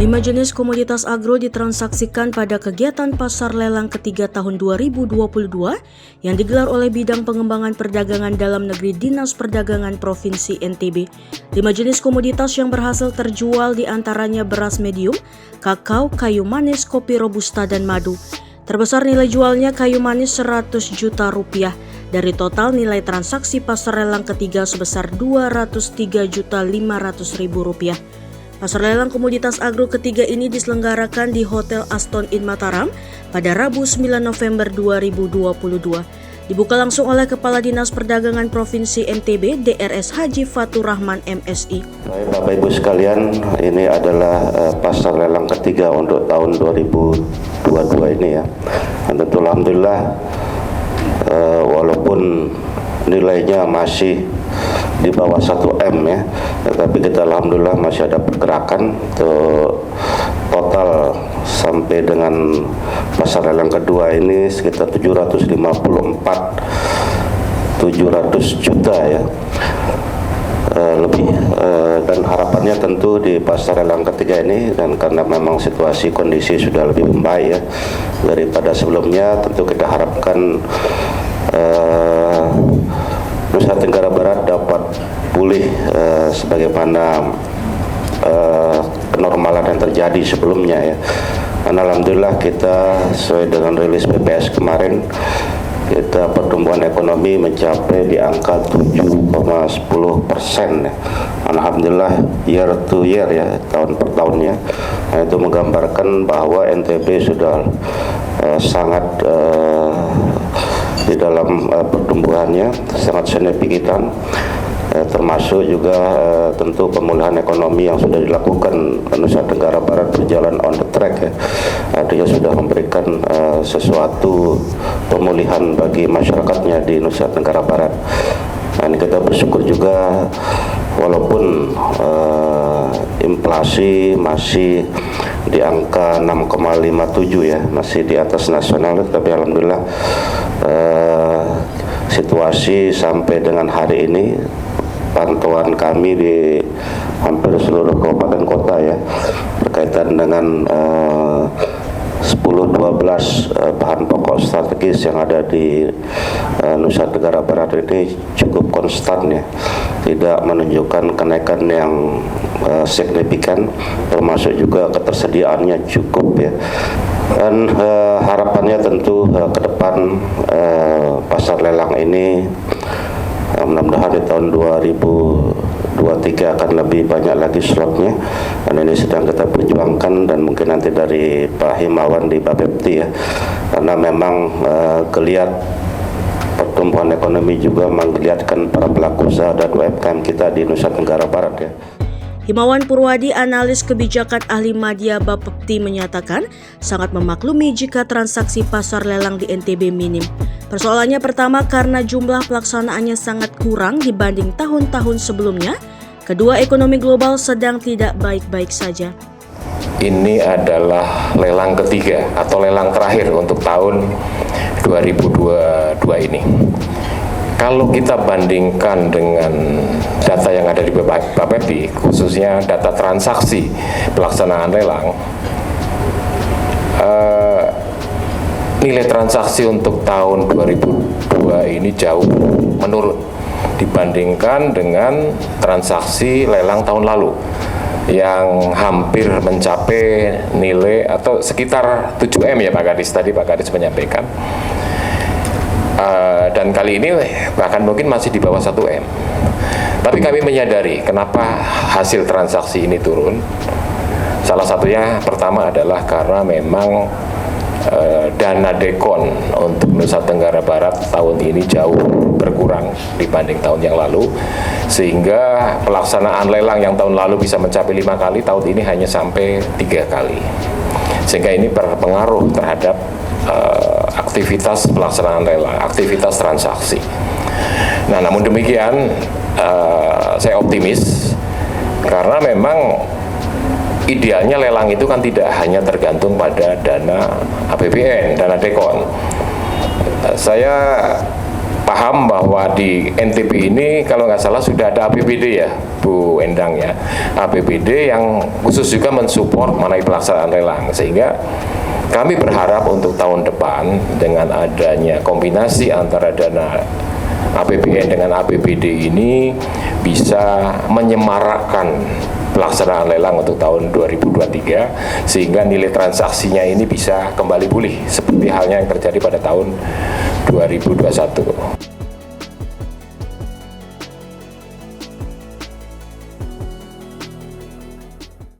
5 jenis komoditas agro ditransaksikan pada kegiatan pasar lelang ketiga tahun 2022 yang digelar oleh Bidang Pengembangan Perdagangan Dalam Negeri Dinas Perdagangan Provinsi NTB. 5 jenis komoditas yang berhasil terjual diantaranya beras medium, kakao, kayu manis, kopi robusta, dan madu. Terbesar nilai jualnya kayu manis 100 juta rupiah. Dari total nilai transaksi pasar lelang ketiga sebesar 203.500.000 rupiah. Pasar lelang komoditas agro ketiga ini diselenggarakan di Hotel Aston Inn Mataram pada Rabu 9 November 2022. Dibuka langsung oleh Kepala Dinas Perdagangan Provinsi NTB, DRS Haji Fatur Rahman MSI. Baik Bapak Ibu sekalian, ini adalah pasar lelang ketiga untuk tahun 2022 ini ya. Dan tentu alhamdulillah walaupun nilainya masih di bawah 1M ya, tetapi kita alhamdulillah masih ada pergerakan. Total sampai dengan pasar lelang kedua ini sekitar 700 juta ya lebih, dan harapannya tentu di pasar lelang ketiga ini, dan karena memang situasi kondisi sudah lebih membaik ya daripada sebelumnya, tentu kita harapkan Nusa Tenggara Barat dapat pulih sebagaimana kenormalan yang terjadi sebelumnya ya. Dan alhamdulillah kita sesuai dengan rilis BPS kemarin, kita pertumbuhan ekonomi mencapai di angka 7,10% ya. Alhamdulillah year to year ya, tahun per tahunnya. Nah, itu menggambarkan bahwa NTB sudah sangat di dalam pertumbuhannya sangat signifikan, termasuk juga tentu pemulihan ekonomi yang sudah dilakukan Nusa Tenggara Barat berjalan on the track ya. Artinya sudah memberikan sesuatu pemulihan bagi masyarakatnya di Nusa Tenggara Barat. Nah, ini kita bersyukur juga walaupun inflasi masih di angka 6,57 ya, masih di atas nasional, tapi alhamdulillah situasi sampai dengan hari ini pantauan kami di hampir seluruh kabupaten kota ya berkaitan dengan 10-12 bahan pokok strategis yang ada di Nusa Tenggara Barat ini cukup konstan ya, tidak menunjukkan kenaikan yang signifikan, termasuk juga ketersediaannya cukup ya. Dan harapannya tentu ke depan pasar lelang ini mudah-mudahan di tahun 2023 akan lebih banyak lagi slotnya, dan ini sedang kita perjuangkan, dan mungkin nanti dari Pak Himawan di Bapepti ya, karena memang geliat pertumbuhan ekonomi juga menggeliatkan para pelaku usaha dan UMKM kita di Nusa Tenggara Barat ya. Himawan Purwadi, analis kebijakan ahli media Bapepti, menyatakan sangat memaklumi jika transaksi pasar lelang di NTB minim. Persoalannya pertama karena jumlah pelaksanaannya sangat kurang dibanding tahun-tahun sebelumnya. Kedua, ekonomi global sedang tidak baik-baik saja. Ini adalah lelang ketiga atau lelang terakhir untuk tahun 2022 ini. Kalau kita bandingkan dengan data yang ada di Bapepti, khususnya data transaksi pelaksanaan lelang, nilai transaksi untuk tahun 2002 ini jauh menurun dibandingkan dengan transaksi lelang tahun lalu yang hampir mencapai nilai atau sekitar 7M ya Pak Kadis, tadi Pak Kadis menyampaikan. Dan kali ini bahkan mungkin masih di bawah 1M. Tapi kami menyadari kenapa hasil transaksi ini turun. Salah satunya pertama adalah karena memang dana dekon untuk Nusa Tenggara Barat tahun ini jauh berkurang dibanding tahun yang lalu, sehingga pelaksanaan lelang yang tahun lalu bisa mencapai 5 kali, tahun ini hanya sampai 3 kali, sehingga ini berpengaruh terhadap aktivitas pelaksanaan lelang, aktivitas transaksi. Nah, namun demikian saya optimis karena memang idealnya lelang itu kan tidak hanya tergantung pada dana APBN, dana dekon. Saya paham bahwa di NTB ini kalau nggak salah sudah ada APBD ya, Bu Endang ya, APBD yang khusus juga mensupport mengenai pelaksanaan lelang, sehingga kami berharap untuk tahun depan dengan adanya kombinasi antara dana APBN dengan APBD ini bisa menyemarakkan pelaksanaan lelang untuk tahun 2023 sehingga nilai transaksinya ini bisa kembali pulih seperti halnya yang terjadi pada tahun 2021.